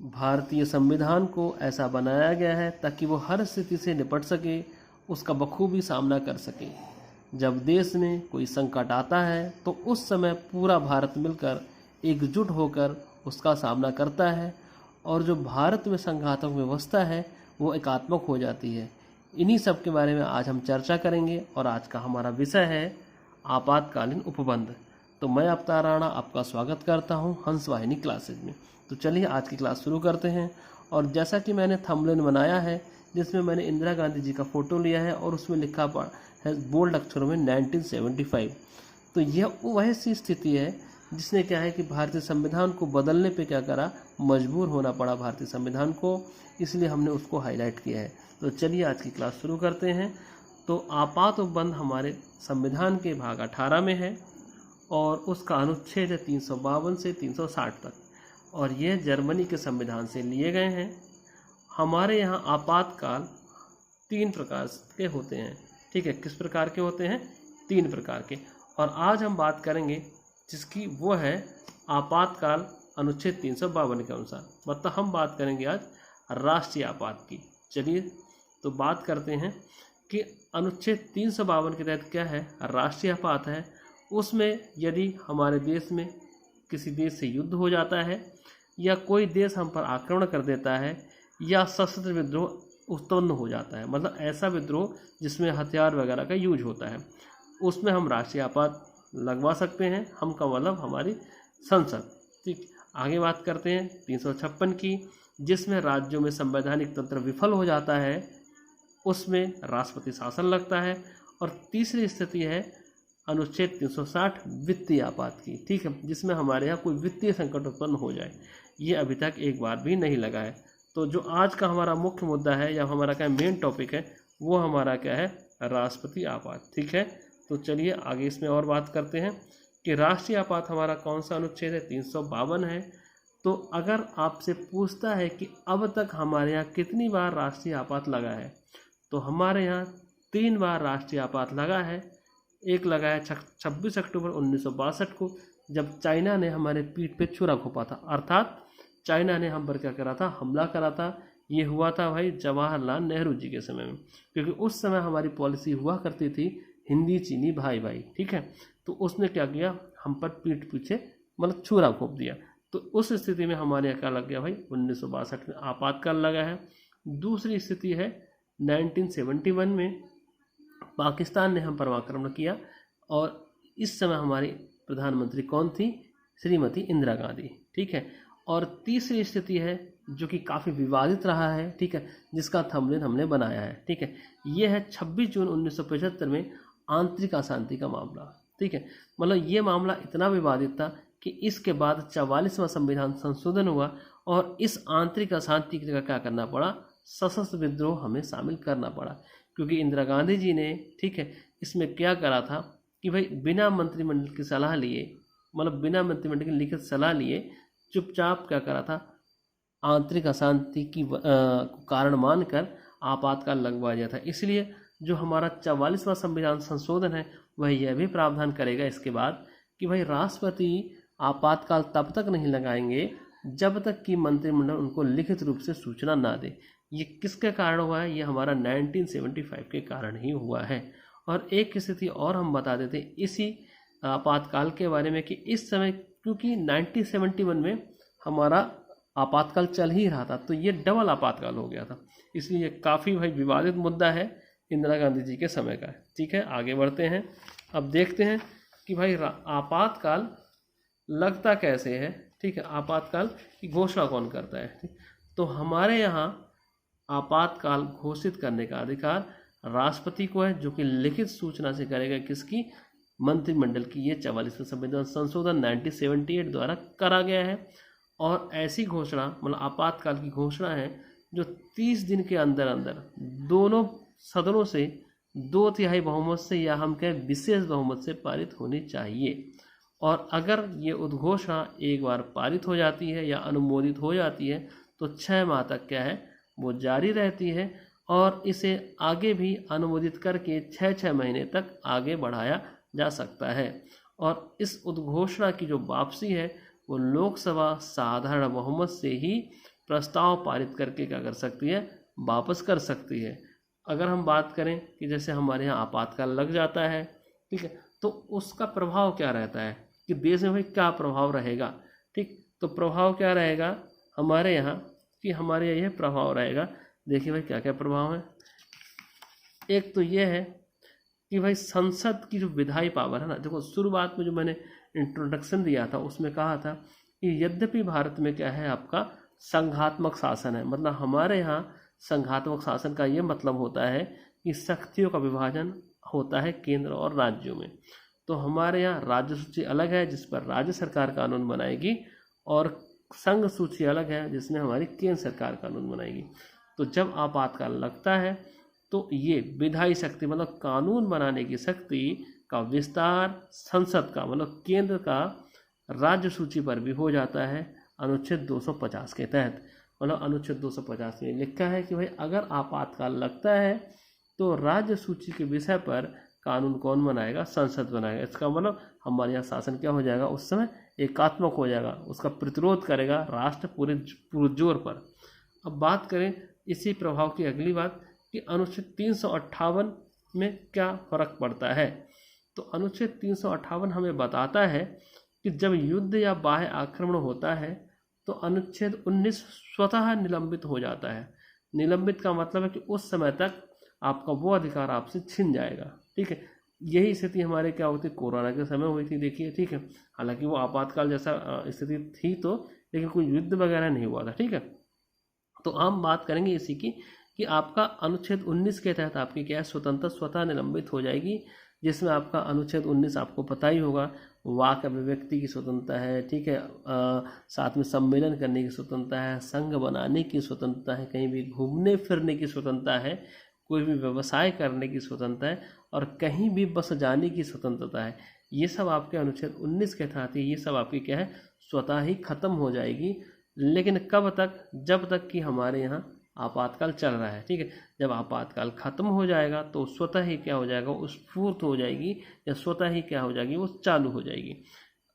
भारतीय संविधान को ऐसा बनाया गया है ताकि वो हर स्थिति से निपट सके, उसका बखूबी सामना कर सके। जब देश में कोई संकट आता है तो उस समय पूरा भारत मिलकर एकजुट होकर उसका सामना करता है, और जो भारत में संघात्मक व्यवस्था है वो एकात्मक हो जाती है। इन्हीं सब के बारे में आज हम चर्चा करेंगे, और आज का हमारा विषय है आपातकालीन उपबंध। तो मैं अवतार राणा आपका स्वागत करता हूं हंसवाहिनी क्लासेज में। तो चलिए आज की क्लास शुरू करते हैं। और जैसा कि मैंने थंबनेल बनाया है जिसमें मैंने इंदिरा गांधी जी का फ़ोटो लिया है और उसमें लिखा है बोल्ड अक्षरों में 1975। तो यह वह सी स्थिति है जिसने क्या है कि भारतीय संविधान को बदलने पे क्या करा, मजबूर होना पड़ा भारतीय संविधान को, इसलिए हमने उसको हाईलाइट किया है। तो चलिए आज की क्लास शुरू करते हैं। तो आपात उपबंध हमारे संविधान के भाग 18 में है और उसका अनुच्छेद है 352 से 360 तक, और ये जर्मनी के संविधान से लिए गए हैं। हमारे यहाँ आपातकाल 3 प्रकार के होते हैं। ठीक है, किस प्रकार के होते हैं? 3 प्रकार के। और आज हम बात करेंगे जिसकी वो है आपातकाल अनुच्छेद 352 के अनुसार। मतलब हम बात करेंगे आज राष्ट्रीय आपात की। चलिए तो बात करते हैं कि अनुच्छेद 352 के तहत क्या है, राष्ट्रीय आपात है। उसमें यदि हमारे देश में किसी देश से युद्ध हो जाता है, या कोई देश हम पर आक्रमण कर देता है, या सशस्त्र विद्रोह उत्पन्न हो जाता है, मतलब ऐसा विद्रोह जिसमें हथियार वगैरह का यूज होता है, उसमें हम राष्ट्रीय आपात लगवा सकते हैं। हम का मतलब हमारी संसद। ठीक, आगे बात करते हैं 356 की, जिसमें राज्यों में संवैधानिक तंत्र विफल हो जाता है, उसमें राष्ट्रपति शासन लगता है। और तीसरी स्थिति है अनुच्छेद 360 वित्तीय आपात की। ठीक है, जिसमें हमारे यहाँ कोई वित्तीय संकट उत्पन्न हो जाए। ये अभी तक एक बार भी नहीं लगा है। तो जो आज का हमारा मुख्य मुद्दा है या हमारा क्या मेन टॉपिक है, वो हमारा क्या है, राष्ट्रपति आपात। ठीक है, तो चलिए आगे इसमें और बात करते हैं कि राष्ट्रीय आपात हमारा कौन सा अनुच्छेद है, 352 है। तो अगर आपसे पूछता है कि अब तक हमारे यहाँ कितनी बार राष्ट्रीय आपात लगा है, तो हमारे यहाँ 3 बार राष्ट्रीय आपात लगा है। एक लगा है 26 अक्टूबर 1962 को, जब चाइना ने हमारे पीठ पे छुरा घोंपा था, अर्थात चाइना ने हम पर क्या करा था, हमला करा था। ये हुआ था भाई जवाहरलाल नेहरू जी के समय में, क्योंकि उस समय हमारी पॉलिसी हुआ करती थी हिंदी चीनी भाई भाई। ठीक है, तो उसने क्या किया, हम पर पीठ पीछे मतलब छुरा घोंप दिया। तो उस स्थिति में हमारे यहाँ क्या लग गया भाई, 1962 में आपातकाल लगा है। दूसरी स्थिति है 1971 में पाकिस्तान ने हम पर आक्रमण किया, और इस समय हमारी प्रधानमंत्री कौन थी, श्रीमती इंदिरा गांधी। ठीक है, और तीसरी स्थिति है जो कि काफ़ी विवादित रहा है, ठीक है, जिसका थंबनेल हमने बनाया है। ठीक है, ये है 26 जून 1975 में आंतरिक अशांति का मामला। ठीक है, मतलब ये मामला इतना विवादित था कि इसके बाद 44वां संविधान संशोधन हुआ, और इस आंतरिक अशांति की जगह क्या करना पड़ा, सशस्त्र विद्रोह हमें शामिल करना पड़ा। क्योंकि इंदिरा गांधी जी ने, ठीक है, इसमें क्या करा था कि भाई बिना मंत्रिमंडल की सलाह लिए, मतलब बिना मंत्रिमंडल की लिखित सलाह लिए चुपचाप क्या करा था, आंतरिक अशांति की कारण मानकर आपातकाल लगवा दिया था। इसलिए जो हमारा 44वां संविधान संशोधन है वह यह भी प्रावधान करेगा इसके बाद कि भाई राष्ट्रपति आपातकाल तब तक नहीं लगाएंगे जब तक कि मंत्रिमंडल उनको लिखित रूप से सूचना ना दे। ये किसके कारण हुआ है, ये हमारा 1975 के कारण ही हुआ है। और एक स्थिति और हम बता देते हैं इसी आपातकाल के बारे में कि इस समय क्योंकि 1971 में हमारा आपातकाल चल ही रहा था, तो ये डबल आपातकाल हो गया था। इसलिए काफ़ी भाई विवादित मुद्दा है इंदिरा गांधी जी के समय का। ठीक है, आगे बढ़ते हैं। अब देखते हैं कि भाई आपातकाल लगता कैसे है। ठीक है, आपातकाल की घोषणा कौन करता है। तो हमारे यहाँ आपातकाल घोषित करने का अधिकार राष्ट्रपति को है, जो कि लिखित सूचना से करेगा, किसकी, मंत्रिमंडल की। ये 44वां संविधान संशोधन 1978 द्वारा करा गया है। और ऐसी घोषणा मतलब आपातकाल की घोषणा है जो 30 दिन के अंदर अंदर दोनों सदनों से 2/3 बहुमत से, या हम कहें विशेष बहुमत से पारित होनी चाहिए। और अगर ये उद्घोषणा एक बार पारित हो जाती है या अनुमोदित हो जाती है तो 6 माह तक क्या है, वो जारी रहती है, और इसे आगे भी अनुमोदित करके 6-6 महीने तक आगे बढ़ाया जा सकता है। और इस उद्घोषणा की जो वापसी है वो लोकसभा साधारण बहुमत से ही प्रस्ताव पारित करके क्या कर सकती है, वापस कर सकती है। अगर हम बात करें कि जैसे हमारे यहाँ आपातकाल लग जाता है, ठीक है, तो उसका प्रभाव क्या रहता है कि देश में भाई क्या प्रभाव रहेगा। ठीक, तो प्रभाव क्या रहेगा हमारे यहाँ कि हमारे यहाँ यह प्रभाव रहेगा। देखिए भाई क्या क्या प्रभाव है। एक तो ये है कि भाई संसद की जो विधायी पावर है ना, देखो शुरुआत में जो मैंने इंट्रोडक्शन दिया था उसमें कहा था कि यद्यपि भारत में क्या है आपका संघात्मक शासन है, मतलब हमारे यहाँ संघात्मक शासन का ये मतलब होता है कि शक्तियों का विभाजन होता है केंद्र और राज्यों में। तो हमारे यहाँ राज्य सूची अलग है जिस पर राज्य सरकार कानून बनाएगी, और संघ सूची अलग है जिसमें हमारी केंद्र सरकार कानून बनाएगी। तो जब आपातकाल लगता है तो ये विधायी शक्ति मतलब कानून बनाने की शक्ति का विस्तार संसद का मतलब केंद्र का राज्य सूची पर भी हो जाता है अनुच्छेद 250 के तहत। मतलब अनुच्छेद 250 में लिखा है कि भाई अगर आपातकाल लगता है तो राज्य सूची के विषय पर कानून कौन बनाएगा, संसद बनाएगा। इसका मतलब हमारे यहाँ शासन क्या हो जाएगा उस समय, एकात्मक हो जाएगा, उसका प्रतिरोध करेगा राष्ट्र पूरे पुरजोर पर। अब बात करें इसी प्रभाव की अगली बात कि अनुच्छेद 358 में क्या फर्क पड़ता है। तो अनुच्छेद 358 हमें बताता है कि जब युद्ध या बाह्य आक्रमण होता है तो अनुच्छेद 19 स्वतः निलंबित हो जाता है। निलंबित का मतलब है कि उस समय तक आपका वो अधिकार आपसे छिन जाएगा। ठीक है, यही स्थिति हमारे क्या होती कोरोना के समय हुई थी, देखिए। ठीक है, हालांकि वो आपातकाल जैसा स्थिति थी तो, लेकिन कोई युद्ध वगैरह नहीं हुआ था। ठीक है, तो हम बात करेंगे इसी की कि आपका अनुच्छेद 19 के तहत आपकी क्या है स्वतंत्रता स्वतः निलंबित हो जाएगी, जिसमें आपका अनुच्छेद 19 आपको पता ही होगा, वाक अभिव्यक्ति की स्वतंत्रता है। ठीक है, साथ में सम्मेलन करने की स्वतंत्रता है, संघ बनाने की स्वतंत्रता है, कहीं भी घूमने फिरने की स्वतंत्रता है, कोई भी व्यवसाय करने की स्वतंत्रता है, और कहीं भी बस जाने की स्वतंत्रता है। ये सब आपके अनुच्छेद 19 के तहत ही ये सब आपकी क्या है स्वतः ही खत्म हो जाएगी। लेकिन कब तक, जब तक कि हमारे यहाँ आपातकाल चल रहा है। ठीक है, जब आपातकाल खत्म हो जाएगा तो स्वतः ही क्या हो जाएगा, वो स्फूर्त हो जाएगी, या स्वतः ही क्या हो जाएगी, वो चालू हो जाएगी।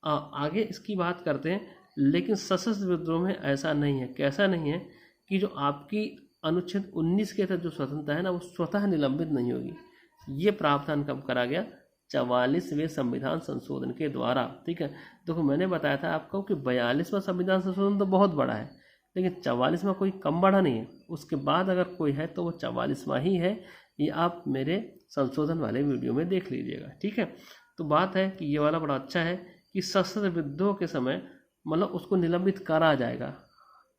आगे इसकी बात करते हैं। लेकिन सशस्त्र विद्रोह में ऐसा नहीं है। कैसा नहीं है कि जो आपकी अनुच्छेद 19 के तहत जो स्वतंत्रता है ना, वो स्वतः निलंबित नहीं होगी। ये प्रावधान कब करा गया, 44वें संविधान संशोधन के द्वारा। ठीक है, देखो मैंने बताया था आपको कि 42वां संविधान संशोधन तो बहुत बड़ा है, लेकिन 44वां कोई कम बड़ा नहीं है। उसके बाद अगर कोई है तो वो 44वां ही है। ये आप मेरे संशोधन वाले वीडियो में देख लीजिएगा। ठीक है, तो बात है कि ये वाला बड़ा अच्छा है कि सशस्त्र विद्रोह के समय मतलब उसको निलंबित करा जाएगा,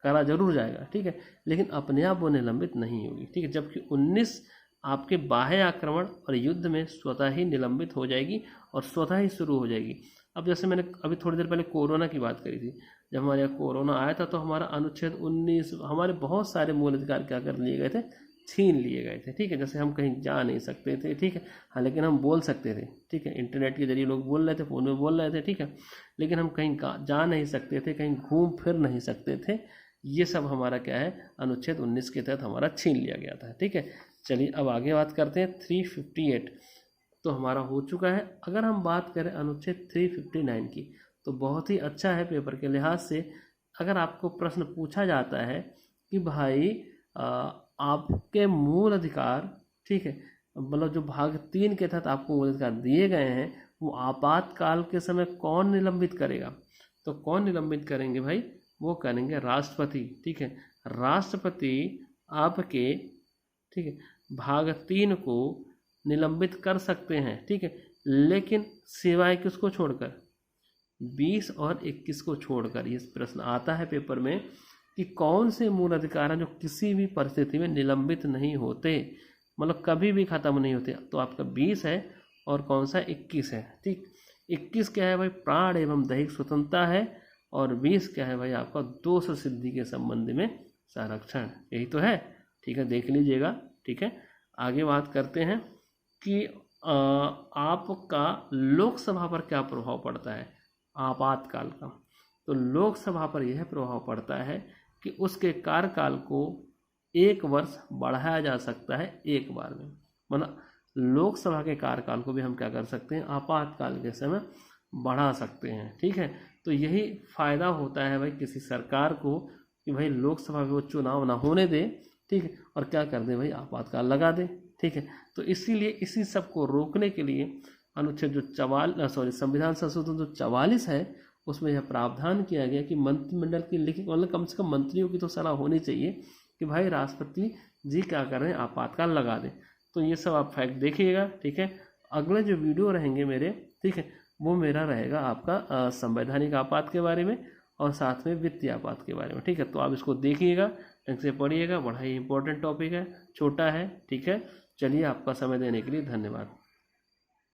करा जरूर जाएगा। ठीक है, लेकिन अपने आप वो निलंबित नहीं होगी। ठीक है, जबकि 19 आपके बाह्य आक्रमण और युद्ध में स्वतः ही निलंबित हो जाएगी और स्वतः ही शुरू हो जाएगी। अब जैसे मैंने अभी थोड़ी देर पहले कोरोना की बात करी थी, जब हमारे यहाँ कोरोना आया था तो हमारा अनुच्छेद 19 हमारे बहुत सारे मूल अधिकार क्या कर लिए गए थे, छीन लिए गए थे। ठीक है, जैसे हम कहीं जा नहीं सकते थे। ठीक है, हाँ, लेकिन हम बोल सकते थे। ठीक है, इंटरनेट के जरिए लोग बोल रहे थे, फ़ोन में बोल रहे थे। ठीक है, लेकिन हम कहीं जा नहीं सकते थे, कहीं घूम फिर नहीं सकते थे। ये सब हमारा क्या है अनुच्छेद 19 के तहत हमारा छीन लिया गया था। ठीक है, चलिए अब आगे बात करते हैं। 358 तो हमारा हो चुका है। अगर हम बात करें अनुच्छेद 359 की तो बहुत ही अच्छा है पेपर के लिहाज से। अगर आपको प्रश्न पूछा जाता है कि भाई आपके मूल अधिकार, ठीक है, मतलब जो भाग 3 के तहत आपको मूल अधिकार दिए गए हैं वो आपातकाल के समय कौन निलंबित करेगा, तो कौन निलंबित करेंगे भाई, वो करेंगे राष्ट्रपति। ठीक है, राष्ट्रपति आपके, ठीक है, भाग 3 को निलंबित कर सकते हैं। ठीक है, लेकिन सिवाय किसको छोड़कर, 20 और 21 को छोड़कर। ये प्रश्न आता है पेपर में कि कौन से मूल अधिकार हैं जो किसी भी परिस्थिति में निलंबित नहीं होते, मतलब कभी भी खत्म नहीं होते। तो आपका 20 है और कौन सा 21 है। ठीक, 21 क्या है भाई, प्राण एवं दैहिक स्वतंत्रता है, और 20 क्या है भाई आपका दोष सिद्धि के संबंध में संरक्षण। यही तो है। ठीक है, देख लीजिएगा। ठीक है, आगे बात करते हैं कि आपका लोकसभा पर क्या प्रभाव पड़ता है आपातकाल का। तो लोकसभा पर यह प्रभाव पड़ता है कि उसके कार्यकाल को 1 वर्ष बढ़ाया जा सकता है एक बार में। मतलब लोकसभा के कार्यकाल को भी हम क्या कर सकते हैं, आपातकाल के समय बढ़ा सकते हैं। ठीक है, तो यही फायदा होता है भाई किसी सरकार को कि भाई लोकसभा में वो चुनाव ना होने दे, ठीक है, और क्या कर दे भाई, आपातकाल लगा दे, ठीक है। तो इसीलिए इसी सब को रोकने के लिए अनुच्छेद जो संविधान संशोधन जो 44 है उसमें यह प्रावधान किया गया कि मंत्रिमंडल की लिखित, मतलब कम से कम मंत्रियों की तो सलाह होनी चाहिए कि भाई राष्ट्रपति जी क्या कर रहे हैं, आपातकाल लगा दें। तो ये सब आप फैक्ट देखिएगा, ठीक है। अगले जो वीडियो रहेंगे मेरे, ठीक है, वो मेरा रहेगा आपका संवैधानिक आपात के बारे में और साथ में वित्तीय आपात के बारे में, ठीक है। तो आप इसको देखिएगा, ढंग से पढ़िएगा, बड़ा ही इंपॉर्टेंट टॉपिक है, छोटा है, ठीक है। चलिए, आपका समय देने के लिए धन्यवाद।